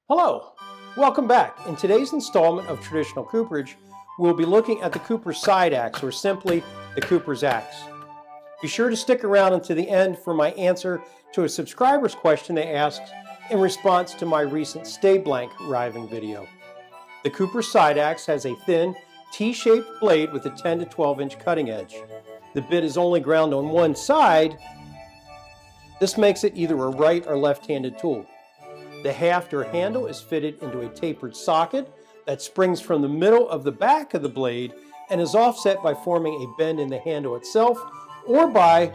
Hello, welcome back. In today's installment of Traditional Cooperage, we'll be looking at the Cooper side axe, or simply the Cooper's axe. Be sure to stick around until the end for my answer to a subscriber's question they asked in response to my recent Stay Blank riving video. The Cooper side axe has a thin, T-shaped blade with a 10 to 12 inch cutting edge. The bit is only ground on one side. This makes it either a right or left-handed tool. The haft or handle is fitted into a tapered socket that springs from the middle of the back of the blade and is offset by forming a bend in the handle itself or by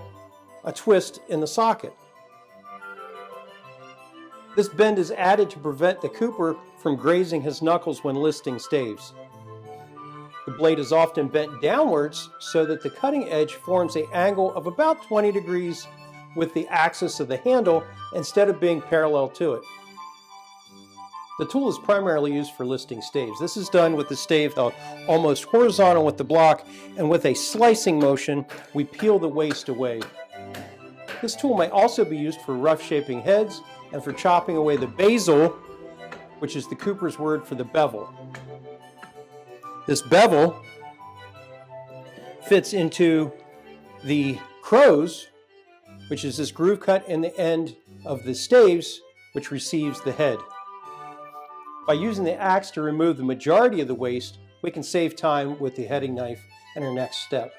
a twist in the socket. This bend is added to prevent the Cooper from grazing his knuckles when listing staves. The blade is often bent downwards so that the cutting edge forms an angle of about 20 degrees with the axis of the handle instead of being parallel to it. The tool is primarily used for listing staves. This is done with the stave held almost horizontal with the block, and with a slicing motion, we peel the waste away. This tool may also be used for rough shaping heads and for chopping away the bezel, which is the Cooper's word for the bevel. This bevel fits into the crows, which is this groove cut in the end of the staves, which receives the head. By using the axe to remove the majority of the waste, we can save time with the heading knife in our next step.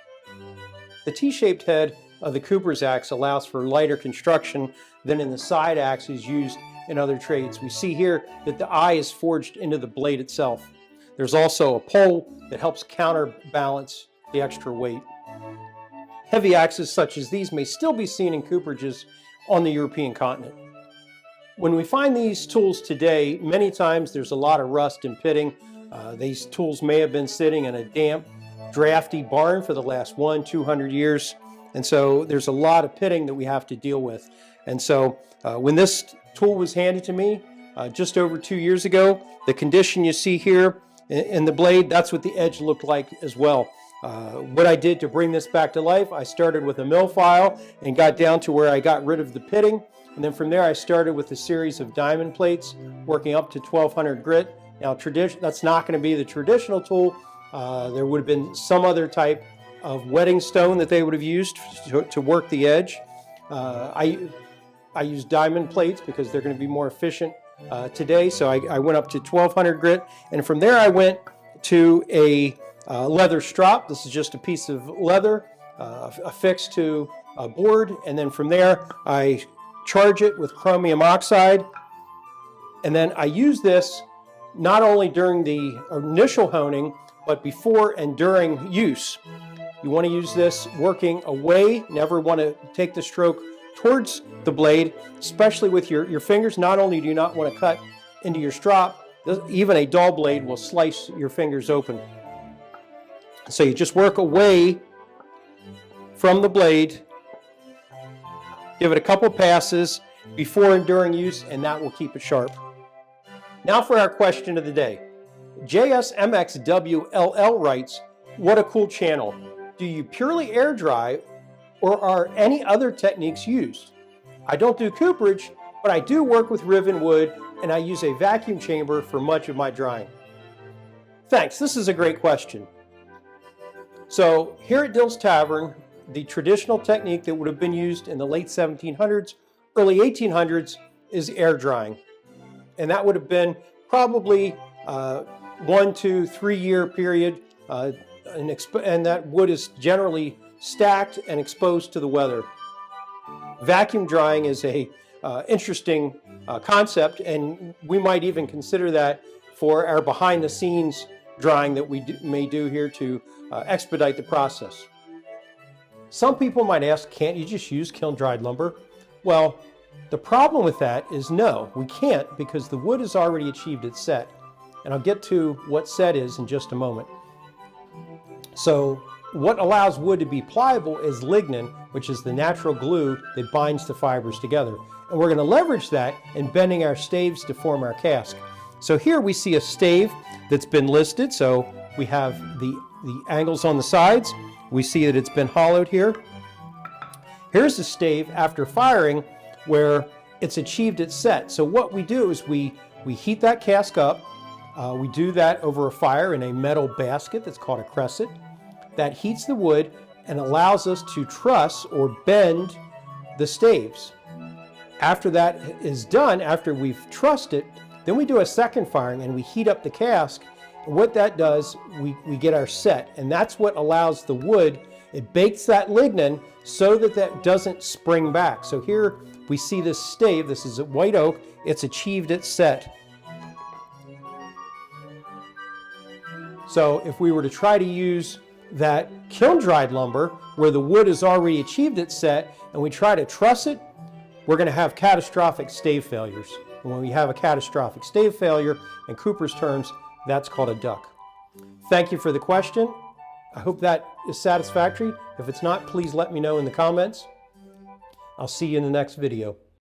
The T-shaped head of the Cooper's axe allows for lighter construction than in the side axes used in other trades. We see here that the eye is forged into the blade itself. There's also a pole that helps counterbalance the extra weight. Heavy axes such as these may still be seen in cooperages on the European continent. When we find these tools today, many times there's a lot of rust and pitting. These tools may have been sitting in a damp, drafty barn for the last 200 years. And so there's a lot of pitting that we have to deal with. And so when this tool was handed to me just over 2 years ago, the condition you see here in the blade, that's what the edge looked like as well. What I did to bring this back to life, I started with a mill file and got down to where I got rid of the pitting. And then from there, I started with a series of diamond plates, working up to 1200 grit. Now, that's not going to be the traditional tool. There would have been some other type of wetting stone that they would have used to work the edge. I use diamond plates because they're going to be more efficient today. So I went up to 1200 grit. And from there, I went to a leather strop. This is just a piece of leather affixed to a board. And then from there, I charge it with chromium oxide, and then I use this not only during the initial honing, but before and during use. You want to use this working away, never want to take the stroke towards the blade, especially with your fingers. Not only do you not want to cut into your strop, even a dull blade will slice your fingers open. So you just work away from the blade. Give it a couple passes before and during use, and that will keep it sharp. Now for our question of the day. JSMXWLL writes, "What a cool channel. Do you purely air dry, or are any other techniques used? I don't do cooperage, but I do work with riven wood, and I use a vacuum chamber for much of my drying." Thanks, this is a great question. So here at Dill's Tavern, the traditional technique that would have been used in the late 1700s, early 1800s is air drying. And that would have been probably 1 to 3 year period, and that wood is generally stacked and exposed to the weather. Vacuum drying is a interesting concept, and we might even consider that for our behind the scenes drying that we may do here to expedite the process. Some people might ask, can't you just use kiln-dried lumber? Well, the problem with that is no, we can't, because the wood has already achieved its set. And I'll get to what set is in just a moment. So what allows wood to be pliable is lignin, which is the natural glue that binds the fibers together. And we're going to leverage that in bending our staves to form our cask. So here we see a stave that's been listed. So we have the angles on the sides. We see that it's been hollowed here. Here's the stave after firing where it's achieved its set. So what we do is we We heat that cask up. We do that over a fire in a metal basket that's called a cresset. That heats the wood and allows us to truss or bend the staves. After that is done, after we've trussed it, then we do a second firing and we heat up the cask. And what that does, we get our set, and that's what allows the wood, it bakes that lignin so that that doesn't spring back. So here we see this stave, this is a white oak, it's achieved its set. So if we were to try to use that kiln-dried lumber where the wood has already achieved its set and we try to truss it, we're going to have catastrophic stave failures. And when we have a catastrophic stave failure, in Cooper's terms, that's called a duck. Thank you for the question. I hope that is satisfactory. If it's not, please let me know in the comments. I'll see you in the next video.